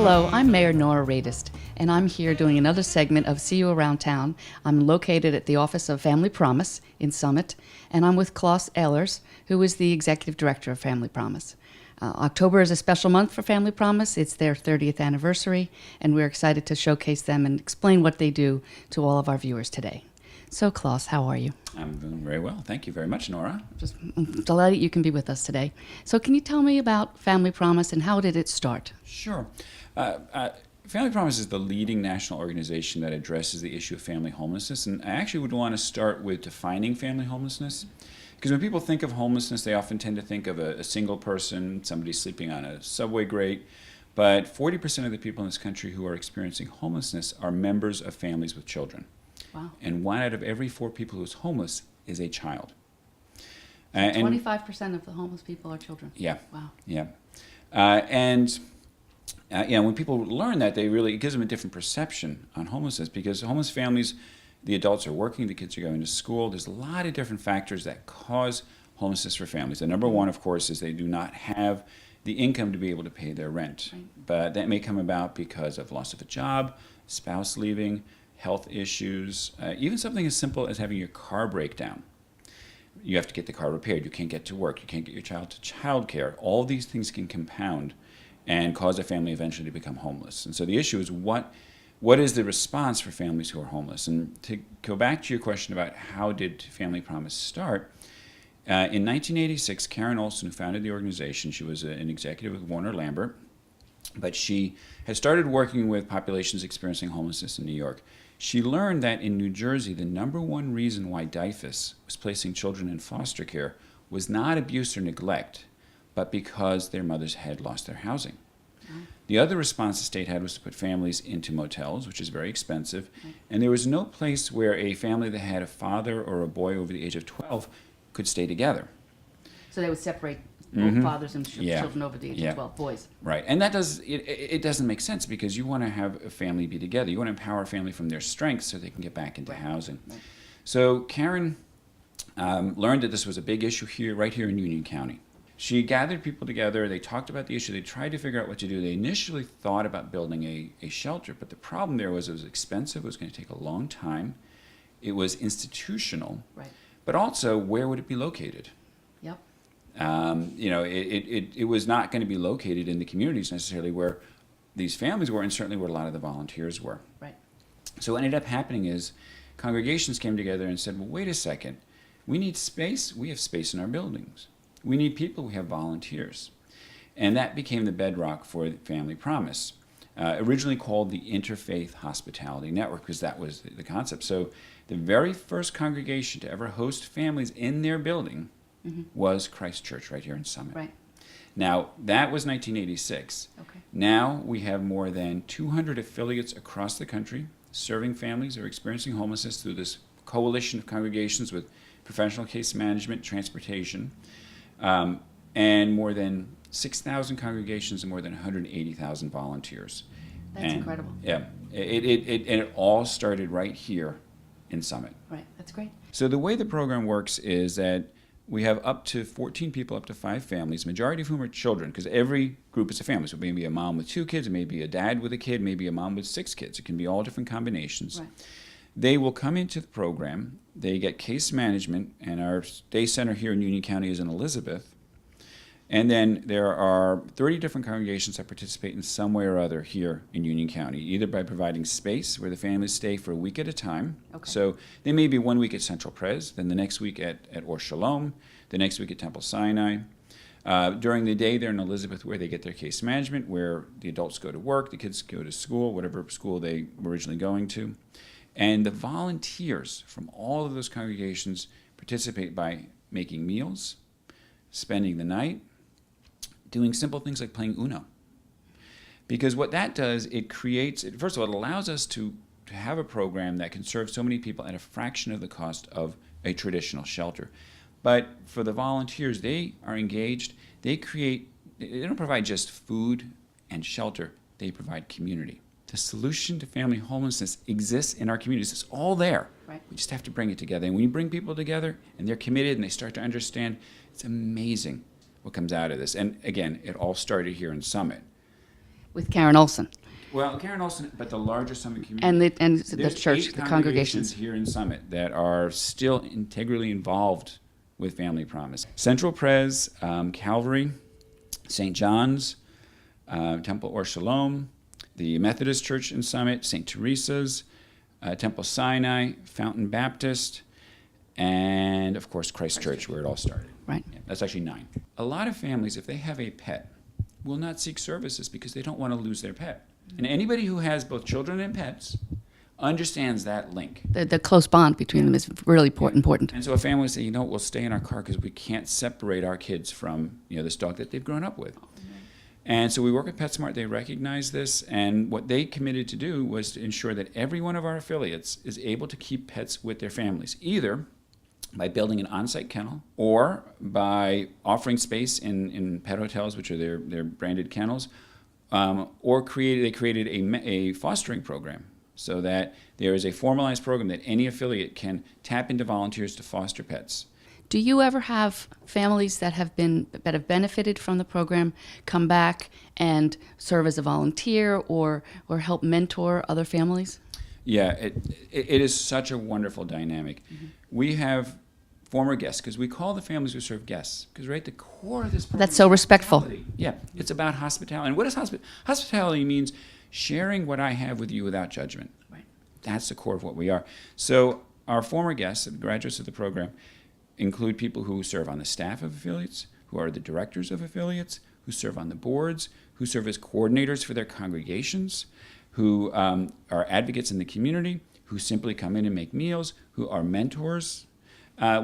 Hello, I'm Mayor Nora Radest, and I'm here doing another segment of See You Around Town. I'm located at the Office of Family Promise in Summit, and I'm with Klaus Ehlers, who is the Executive Director of Family Promise. October is a special month for Family Promise. It's their 30th anniversary, and we're excited to showcase them and explain what they do to all of our viewers today. So, Klaus, how are you? I'm doing very well. Thank you very much, Nora. Just delighted you can be with us today. So can you tell me about Family Promise and how did it start? Sure. Family Promise is the leading national organization that addresses the issue of family homelessness. And I actually would want to start with defining family homelessness. Because when people think of homelessness, they often tend to think of a single person, somebody sleeping on a subway grate. But 40% of the people in this country who are experiencing homelessness are members of families with children. Wow. And 1 out of every 4 people who's homeless is a child. 25% of the homeless people are children. Yeah. Wow. Yeah. When people learn that, it gives them a different perception on homelessness, because homeless families, the adults are working, the kids are going to school. There's a lot of different factors that cause homelessness for families. The number one, of course, is they do not have the income to be able to pay their rent. Right. But that may come about because of loss of a job, spouse leaving, health issues, even something as simple as having your car break down. You have to get the car repaired. You can't get to work. You can't get your child to childcare. All these things can compound and cause a family eventually to become homeless. And so the issue is what is the response for families who are homeless? And to go back to your question about how did Family Promise start, in 1986, Karen Olson, who founded the organization, she was an executive with Warner Lambert, but she had started working with populations experiencing homelessness in New York. She learned that in New Jersey, the number one reason why DYFS was placing children in foster care was not abuse or neglect, but because their mothers had lost their housing. Mm-hmm. The other response the state had was to put families into motels, which is very expensive, and there was no place where a family that had a father or a boy over the age of 12 could stay together. So they would separate both fathers and Yeah. children over the age of 12, boys. Right, and that it doesn't make sense, because you want to have a family be together. You want to empower a family from their strengths so they can get back into housing. Right. So Karen learned that this was a big issue right here in Union County. She gathered people together, they talked about the issue, they tried to figure out what to do. They initially thought about building a shelter, but the problem there was it was expensive, it was going to take a long time, it was institutional, right. But also, where would it be located? Yep. It was not going to be located in the communities necessarily where these families were, and certainly where a lot of the volunteers were. Right. So what ended up happening is congregations came together and said, well, wait a second, we need space, we have space in our buildings. We need people, we have volunteers. And that became the bedrock for Family Promise, originally called the Interfaith Hospitality Network, because that was the concept. So the very first congregation to ever host families in their building was Christ Church right here in Summit. Right. Now, that was 1986. Okay. Now we have more than 200 affiliates across the country serving families who are experiencing homelessness through this coalition of congregations with professional case management, transportation, and more than 6,000 congregations and more than 180,000 volunteers. That's incredible. Yeah. It all started right here in Summit. Right. That's great. So the way the program works is that we have up to 14 people, up to 5 families, majority of whom are children, because every group is a family. So maybe a mom with 2 kids, it may be a dad with a kid, maybe a mom with 6 kids. It can be all different combinations. Right. They will come into the program, they get case management, and our day center here in Union County is in Elizabeth. And then there are 30 different congregations that participate in some way or other here in Union County, either by providing space where the families stay for a week at a time. Okay. So they may be 1 week at Central Pres, then the next week at Or Shalom, the next week at Temple Sinai. During the day, they're in Elizabeth where they get their case management, where the adults go to work, the kids go to school, whatever school they were originally going to. And the volunteers from all of those congregations participate by making meals, spending the night, doing simple things like playing Uno. Because what that does, first of all, it allows us to have a program that can serve so many people at a fraction of the cost of a traditional shelter. But for the volunteers, they are engaged, they don't provide just food and shelter, they provide community. The solution to family homelessness exists in our communities. It's all there. Right. We just have to bring it together. And when you bring people together and they're committed and they start to understand, it's amazing what comes out of this. And again, it all started here in Summit. With Karen Olson. Well, Karen Olson, but the larger Summit community. And the There's church, 8 the congregations. here in Summit that are still integrally involved with Family Promise. Central Pres, Calvary, St. John's, Temple Or Shalom, the Methodist Church in Summit, St. Teresa's, Temple Sinai, Fountain Baptist, and of course Christ Church, where it all started. Right. Yeah, that's actually 9. A lot of families, if they have a pet, will not seek services because they don't want to lose their pet. And anybody who has both children and pets understands that link. The close bond between them is really important. And so a family will say, we'll stay in our car because we can't separate our kids from, this dog that they've grown up with. And so we work with PetSmart. They recognize this, and what they committed to do was to ensure that every one of our affiliates is able to keep pets with their families, either by building an on-site kennel or by offering space in pet hotels, which are their branded kennels, or they created a fostering program so that there is a formalized program that any affiliate can tap into volunteers to foster pets. Do you ever have families that have benefited from the program come back and serve as a volunteer or help mentor other families? Yeah, it is such a wonderful dynamic. Mm-hmm. We have former guests, because we call the families we serve guests, because right at the core of this program, that's so respectful. Yeah, it's about hospitality. And what is hospitality? Means sharing what I have with you without judgment. Right. That's the core of what we are. So our former guests, the graduates of the program, include people who serve on the staff of affiliates, who are the directors of affiliates, who serve on the boards, who serve as coordinators for their congregations, who are advocates in the community, who simply come in and make meals, who are mentors.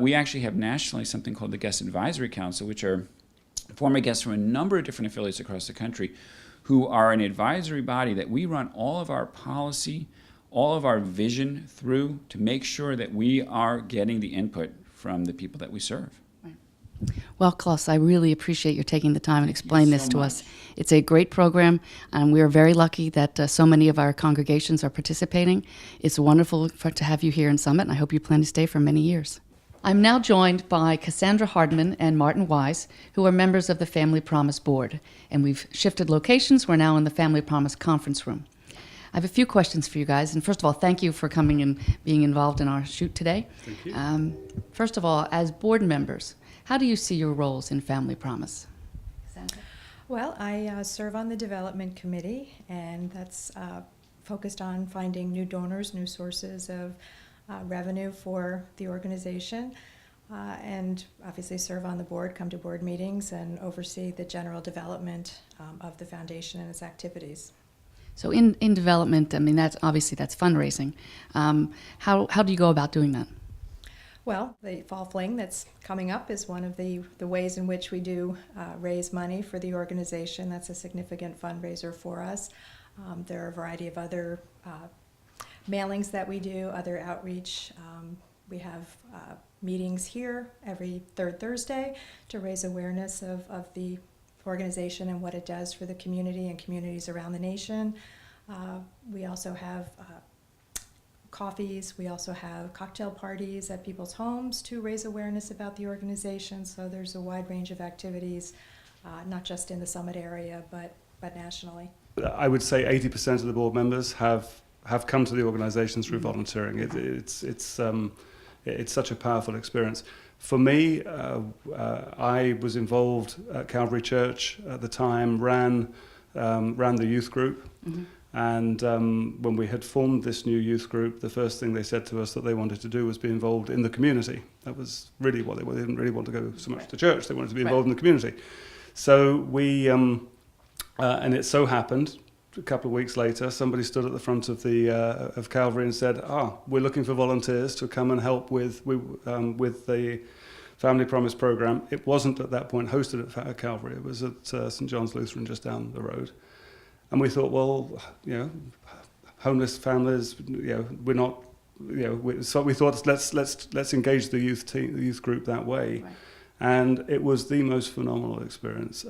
We actually have nationally something called the Guest Advisory Council, which are former guests from a number of different affiliates across the country who are an advisory body that we run all of our policy, all of our vision through to make sure that we are getting the input from the people that we serve. Right. Well, Klaus, I really appreciate your taking the time and explaining this to us. It's a great program, and we are very lucky that so many of our congregations are participating. It's wonderful to have you here in Summit, and I hope you plan to stay for many years. I'm now joined by Cassandra Hardman and Martin Wise, who are members of the Family Promise Board, and we've shifted locations. We're now in the Family Promise Conference Room. I have a few questions for you guys, and first of all, thank you for coming and being involved in our shoot today. Thank you. First of all, as board members, how do you see your roles in Family Promise? Cassandra? Well, I serve on the development committee, and that's focused on finding new donors, new sources of revenue for the organization, and obviously serve on the board, come to board meetings, and oversee the general development of the foundation and its activities. So in development, I mean, that's fundraising. How do you go about doing that? Well, the Fall Fling that's coming up is one of the ways in which we do raise money for the organization. That's a significant fundraiser for us. There are a variety of other mailings that we do, other outreach. We have meetings here every third Thursday to raise awareness of the organization and what it does for the community and communities around the nation. We also have coffees. We also have cocktail parties at people's homes to raise awareness about the organization. So there's a wide range of activities, not just in the Summit area, but nationally. I would say 80% of the board members have come to the organization through volunteering. It's such a powerful experience. For me, I was involved at Calvary Church at the time, ran the youth group, and when we had formed this new youth group, the first thing they said to us that they wanted to do was be involved in the community. That was really what they didn't really want to go so much to church. They wanted to be involved in the community. So we, and it so happened, a couple of weeks later, somebody stood at the front of of Calvary and said, we're looking for volunteers to come and help with the Family Promise program. It wasn't at that point hosted at Calvary. It was at St. John's Lutheran just down the road. And we thought, well, homeless families, we're not, so we thought let's engage the youth group that way. Right. And it was the most phenomenal experience.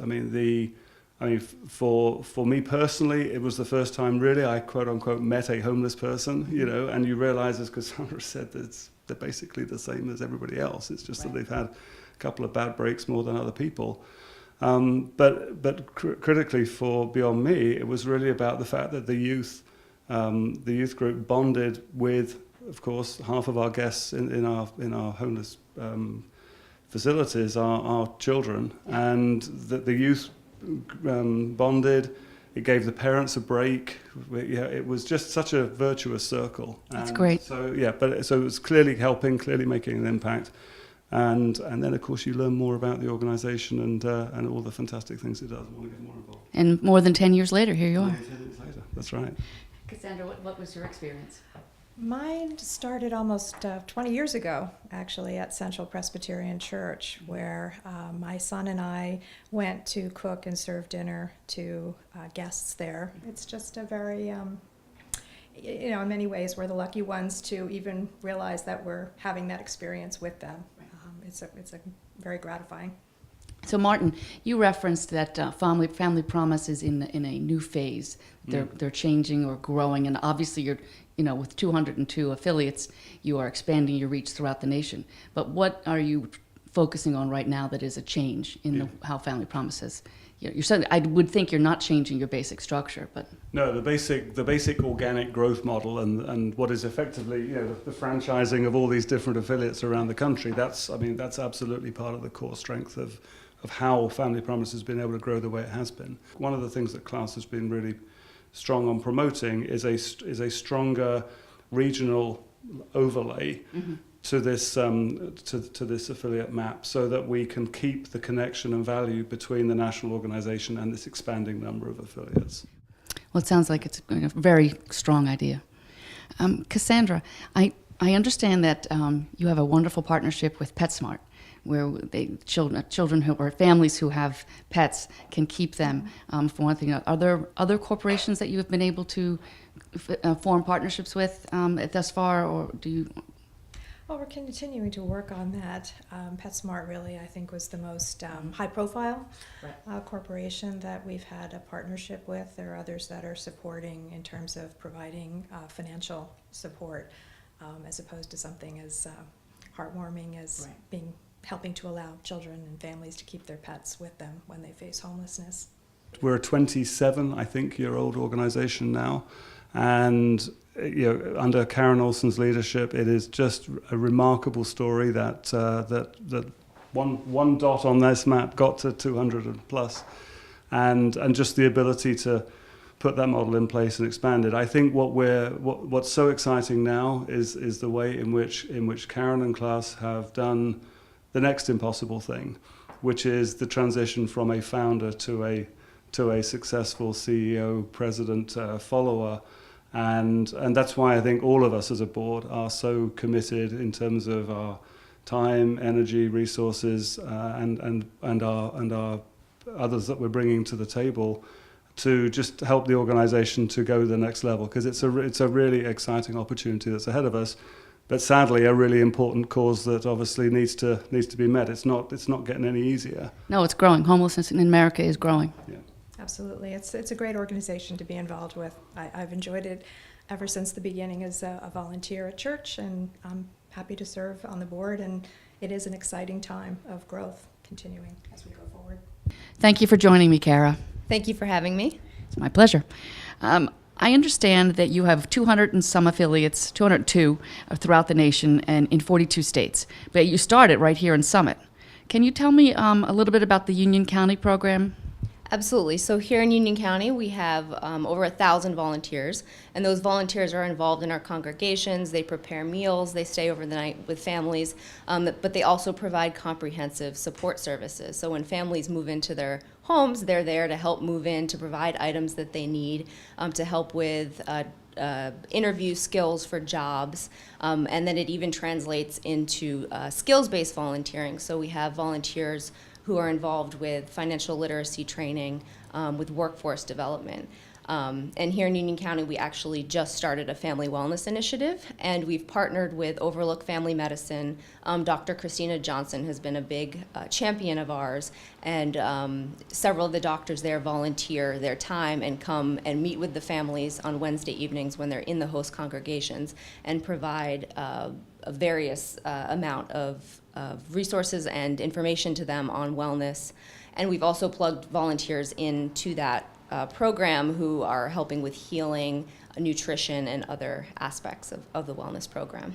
For me personally, it was the first time really I quote unquote met a homeless person, and you realize, as Cassandra said, that they're basically the same as everybody else. It's just that they've had a couple of bad breaks more than other people. But critically for Beyond Me, it was really about the fact that the youth group bonded with, of course, half of our guests in our homeless facilities are children, and that the youth bonded. It gave the parents a break. It was just such a virtuous circle. That's great. So so it was clearly helping, clearly making an impact, and then of course you learn more about the organisation and all the fantastic things it does. I want to get more involved. And more than 10 years later, here you are. 10 years later. That's right. Cassandra, what was your experience? Mine started almost 20 years ago, actually, at Central Presbyterian Church, where my son and I went to cook and serve dinner to guests there. It's just a very, in many ways, we're the lucky ones to even realize that we're having that experience with them. It's a very gratifying. So, Martin, you referenced that Family Promise is in a new phase. They're changing or growing, and obviously you're, with 202 affiliates, you are expanding your reach throughout the nation. But what are you focusing on right now that is a change in how Family Promise is? You're saying, I would think you're not changing your basic structure, but no, the basic organic growth model and what is effectively the franchising of all these different affiliates around the country. That's absolutely part of the core strength of how Family Promise has been able to grow the way it has been. One of the things that Klaus has been really strong on promoting is a stronger regional overlay to this to this affiliate map, so that we can keep the connection and value between the national organisation and this expanding number of affiliates. well, it sounds like it's a very strong idea. Cassandra, I understand that you have a wonderful partnership with PetSmart, where children who or families who have pets can keep them. For one thing, are there other corporations that you have been able to form partnerships with thus far, or do you? Well, we're continuing to work on that. PetSmart really, I think, was the most high-profile corporation that we've had a partnership with. There are others that are supporting in terms of providing financial support, as opposed to something as heartwarming as helping to allow children and families to keep their pets with them when they face homelessness. We're a 27, I think, year-old organisation now, and under Karen Olsen's leadership, it is just a remarkable story that one dot on this map got to 200 and plus, and just the ability to put that model in place and expand it. I think what's so exciting now is the way in which Karen and Klaus have done the next impossible thing, which is the transition from a founder to a successful CEO, president, follower. And that's why I think all of us as a board are so committed in terms of our time, energy, resources, and our others that we're bringing to the table to just help the organisation to go to the next level, because it's a really exciting opportunity that's ahead of us. But sadly, a really important cause that obviously needs to be met. It's not getting any easier. No, it's growing. Homelessness in America is growing. Yeah. Absolutely. It's a great organization to be involved with. I've enjoyed it ever since the beginning as a volunteer at church, and I'm happy to serve on the board, and it is an exciting time of growth continuing as we go forward. Thank you for joining me, Kara. Thank you for having me. It's my pleasure. I understand that you have 200 and some affiliates, 202 throughout the nation and in 42 states, but you started right here in Summit. Can you tell me a little bit about the Union County program? Absolutely. So here in Union County, we have over 1,000 volunteers, and those volunteers are involved in our congregations. They prepare meals, they stay over the night with families, but they also provide comprehensive support services. So when families move into their homes, they're there to help move in, to provide items that they need, to help with interview skills for jobs, and then it even translates into skills-based volunteering. So we have volunteers who are involved with financial literacy training, with workforce development. And here in Union County, we actually just started a family wellness initiative, and we've partnered with Overlook Family Medicine. Dr. Christina Johnson has been a big champion of ours, and several of the doctors there volunteer their time and come and meet with the families on Wednesday evenings when they're in the host congregations and provide a various amount of resources and information to them on wellness. And we've also plugged volunteers into that program who are helping with healing, nutrition, and other aspects of the wellness program.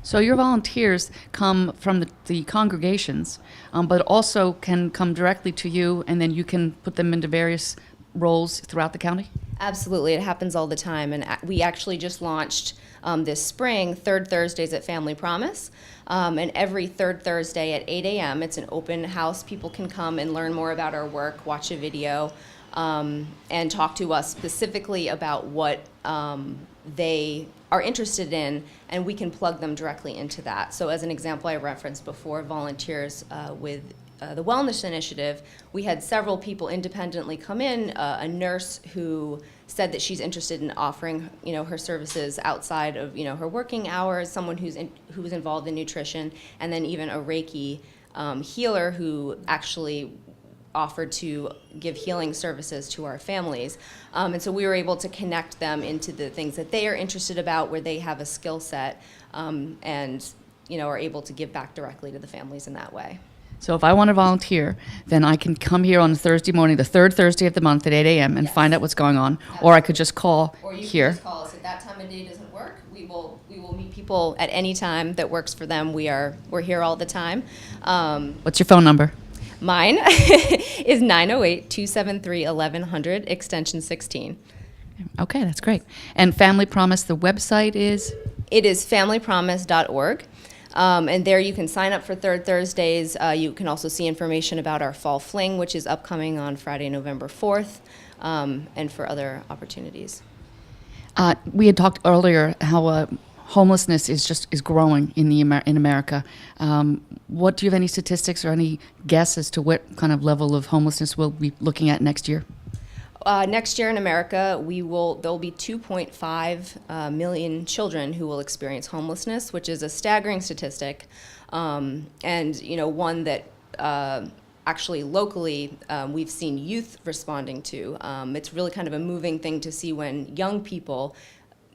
So your volunteers come from the congregations, but also can come directly to you, and then you can put them into various roles throughout the county? Absolutely, it happens all the time, and we actually just launched this spring, Third Thursdays at Family Promise, and every third Thursday at 8 a.m. it's an open house. People can come and learn more about our work, watch a video, and talk to us specifically about what they are interested in, and we can plug them directly into that. So as an example, I referenced before volunteers with the Wellness Initiative. We had several people independently come in, a nurse who said that she's interested in offering, her services outside of, her working hours, someone who's involved in nutrition, and then even a Reiki healer who actually offered to give healing services to our families. And so we were able to connect them into the things that they are interested about, where they have a skill set, and are able to give back directly to the families in that way. So if I want to volunteer, then I can come here on Thursday morning, the third Thursday of the month at 8 a.m. and Yes. find out what's going on, or I could just call Or you here. can just call us if that time of day doesn't work. We will meet people at any time that works for them. We're here all the time. What's your phone number? Mine is 908-273-1100, extension 16. Okay, that's great. And Family Promise, the website is? It is familypromise.org. And there you can sign up for Third Thursdays. You can also see information about our Fall Fling, which is upcoming on Friday, November 4th, and for other opportunities. We had talked earlier how homelessness is growing in America. What do you have any statistics or any guess as to what kind of level of homelessness we'll be looking at next year? Next year in America, there'll be 2.5 million children who will experience homelessness, which is a staggering statistic, and one that actually locally we've seen youth responding to. It's really kind of a moving thing to see when young people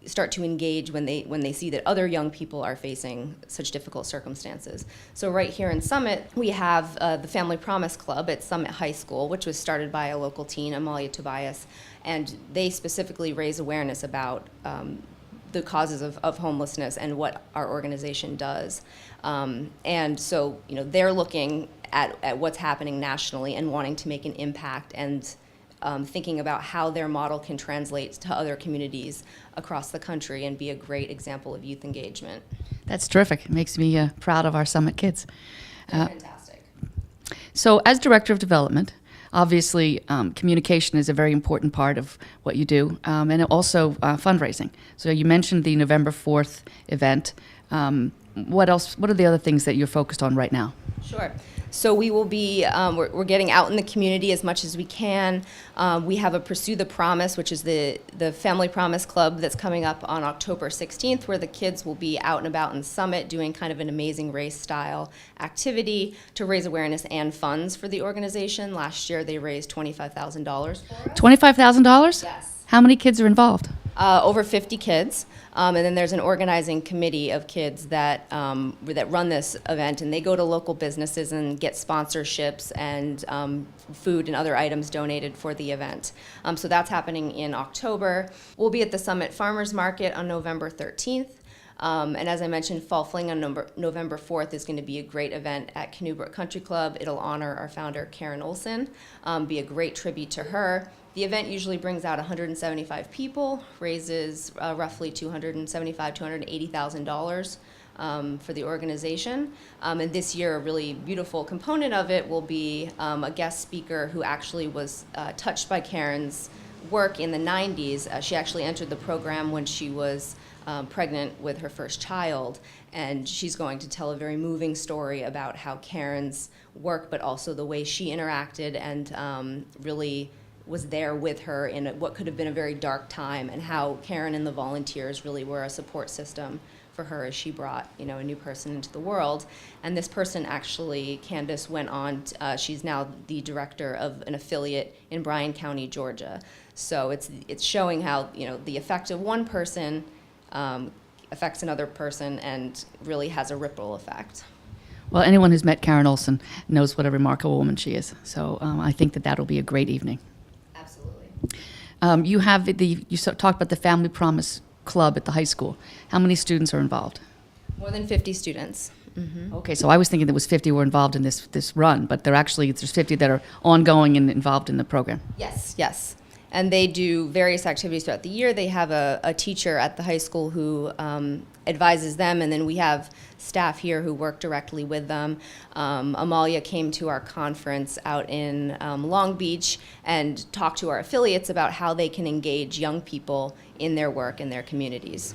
start to engage when they see that other young people are facing such difficult circumstances. So right here in Summit, we have the Family Promise Club at Summit High School, which was started by a local teen, Amalia Tobias, and they specifically raise awareness about the causes of homelessness and what our organization does. And so, they're looking at what's happening nationally and wanting to make an impact, and thinking about how their model can translate to other communities across the country and be a great example of youth engagement. That's terrific. It makes me proud of our Summit kids. Fantastic. So as Director of Development, obviously communication is a very important part of what you do, and also fundraising. So you mentioned the November 4th event. What else? What are the other things that you're focused on right now? Sure. So we will be, we're getting out in the community as much as we can. We have a Pursue the Promise, which is the Family Promise Club that's coming up on October 16th, where the kids will be out and about in Summit doing kind of an Amazing Race style activity to raise awareness and funds for the organization. Last year they raised $25,000 for us. $25,000? Yes. How many kids are involved? Over 50 kids, and then there's an organizing committee of kids that run this event, and they go to local businesses and get sponsorships and food and other items donated for the event. So that's happening in October. We'll be at the Summit Farmers Market on November 13th. And as I mentioned, Fall Fling on November 4th is going to be a great event at Canoe Brook Country Club. It'll honor our founder, Karen Olson, be a great tribute to her. The event usually brings out 175 people, raises roughly $275,000 to $280,000 for the organization. And this year, a really beautiful component of it will be a guest speaker who actually was touched by Karen's work in the 90s. She actually entered the program when she was pregnant with her first child, and she's going to tell a very moving story about how Karen's work, but also the way she interacted and really was there with her in what could have been a very dark time, and how Karen and the volunteers really were a support system for her as she brought, a new person into the world. And this person actually, Candace, went on, she's now the director of an affiliate in Bryan County, Georgia. So it's showing how, the effect of one person affects another person and really has a ripple effect. Well, anyone who's met Karen Olson knows what a remarkable woman she is. So I think that that'll be a great evening. Absolutely. You have talked about the Family Promise Club at the high school. How many students are involved? More than 50 students. Okay, so I was thinking there was 50 were involved in this run, but there's 50 that are ongoing and involved in the program. Yes, yes. And they do various activities throughout the year. They have a teacher at the high school who advises them, and then we have staff here who work directly with them. Amalia came to our conference out in Long Beach and talked to our affiliates about how they can engage young people in their work in their communities.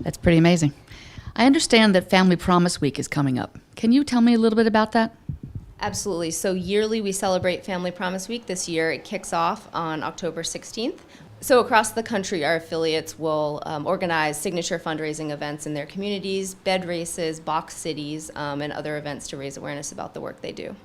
That's pretty amazing. I understand that Family Promise Week is coming up. Can you tell me a little bit about that? Absolutely. So yearly we celebrate Family Promise Week. This year it kicks off on October 16th. So across the country, our affiliates will organize signature fundraising events in their communities, bed races, box cities, and other events to raise awareness about the work they do.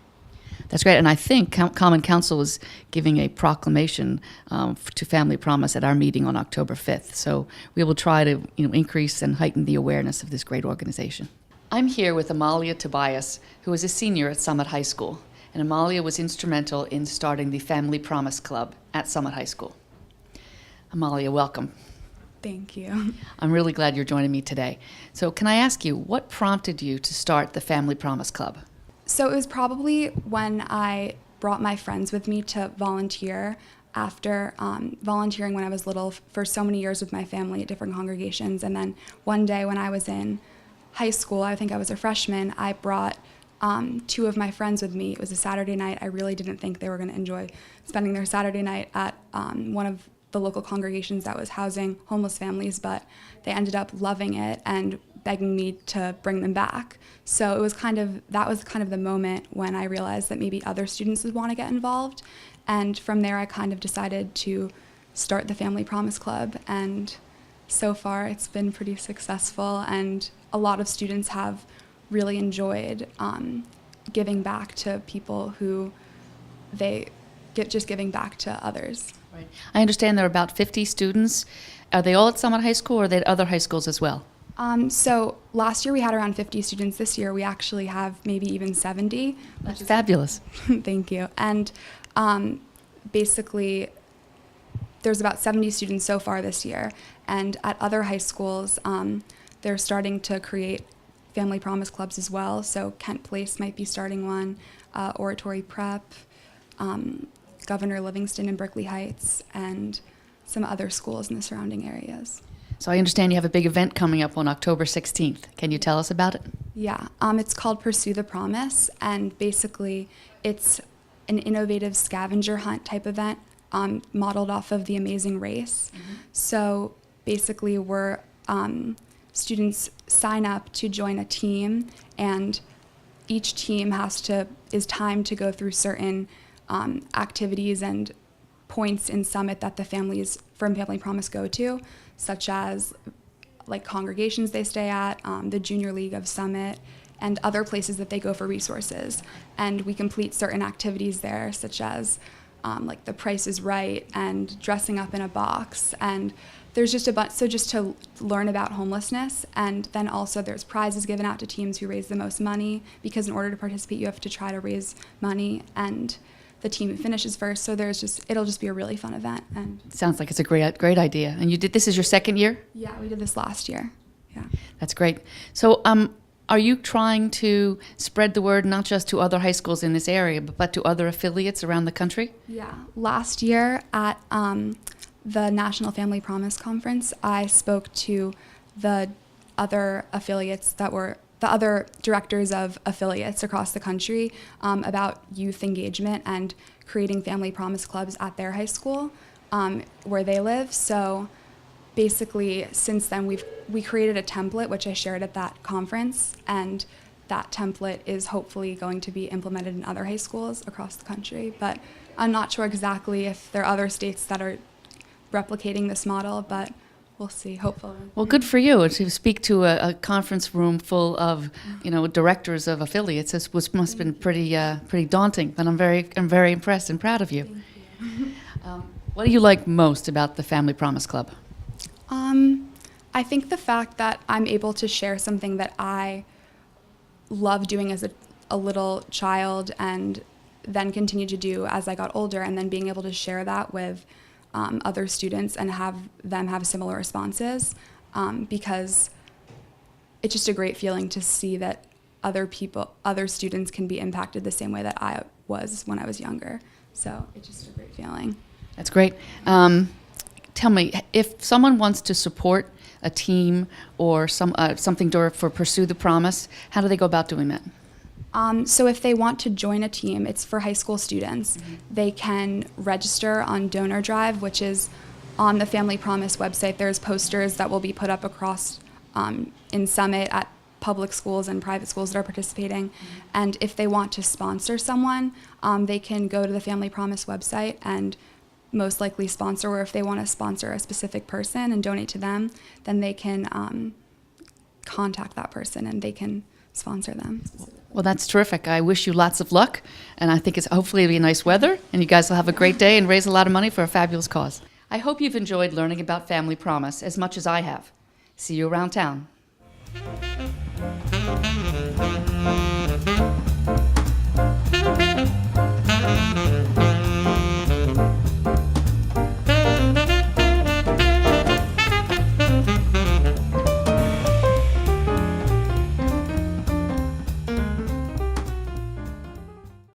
That's great. And I think Common Council is giving a proclamation to Family Promise at our meeting on October 5th. So we will try to increase and heighten the awareness of this great organization. I'm here with Amalia Tobias, who is a senior at Summit High School. And Amalia was instrumental in starting the Family Promise Club at Summit High School. Amalia, welcome. Thank you. I'm really glad you're joining me today. So can I ask you, what prompted you to start the Family Promise Club? So it was probably when I brought my friends with me to volunteer after volunteering when I was little for so many years with my family at different congregations. And then one day when I was in high school, I think I was a freshman, I brought 2 of my friends with me. It was a Saturday night. I really didn't think they were going to enjoy spending their Saturday night at one of the local congregations that was housing homeless families, but they ended up loving it and begging me to bring them back. So it was that was the moment when I realized that maybe other students would want to get involved. And from there, I kind of decided to start the Family Promise Club. And so far, it's been pretty successful. And a lot of students have really enjoyed giving back to people who just giving back to others. Right. I understand there are about 50 students. Are they all at Summit High School, or are they at other high schools as well? So last year we had around 50 students. This year we actually have maybe even 70. That's fabulous. Thank you. And basically there's about 70 students so far this year. And at other high schools, they're starting to create Family Promise Clubs as well. So Kent Place might be starting one, Oratory Prep, Governor Livingston in Berkeley Heights, and some other schools in the surrounding areas. So I understand you have a big event coming up on October 16th. Can you tell us about it? Yeah, it's called Pursue the Promise, and basically it's an innovative scavenger hunt type event modeled off of The Amazing Race. Mm-hmm. So basically students sign up to join a team, and each team is timed to go through certain activities and points in Summit that the families from Family Promise go to, such as like congregations they stay at, the Junior League of Summit, and other places that they go for resources. And we complete certain activities there, such as like The Price is Right and dressing up in a box. And there's just a bunch, so just to learn about homelessness. And then also there's prizes given out to teams who raise the most money, because in order to participate, you have to try to raise money, and the team who finishes first. So it'll just be a really fun event. And Sounds like it's a great idea. And this is your second year? yeah, we did this last year. Yeah. That's great. So are you trying to spread the word not just to other high schools in this area, but to other affiliates around the country? Yeah. Last year at the National Family Promise Conference, I spoke to the other affiliates the other directors of affiliates across the country about youth engagement and creating Family Promise Clubs at their high school where they live. So basically, since then, we created a template, which I shared at that conference, and that template is hopefully going to be implemented in other high schools across the country. But I'm not sure exactly if there are other states that are replicating this model, but we'll see, hopefully. Well, good for you to speak to a conference room full of, directors of affiliates. This must have been pretty daunting, but I'm very impressed and proud of you. Thank you. What do you like most about the Family Promise Club? I think the fact that I'm able to share something that I love doing as a little child and then continued to do as I got older, and then being able to share that with other students and have them have similar responses, because it's just a great feeling to see that other students can be impacted the same way that I was when I was younger. So it's just a great feeling. That's great. Tell me, if someone wants to support a team or something for Pursue the Promise, how do they go about doing that? So if they want to join a team, it's for high school students. They can register on Donor Drive, which is on the Family Promise website. There's posters that will be put up across in Summit at public schools and private schools that are participating. And if they want to sponsor someone, they can go to the Family Promise website and most likely sponsor, or if they want to sponsor a specific person and donate to them, then they can contact that person and they can sponsor them. Well, that's terrific. I wish you lots of luck, and I think hopefully it'll be nice weather, and you guys will have a great day and raise a lot of money for a fabulous cause. I hope you've enjoyed learning about Family Promise as much as I have. See you around town.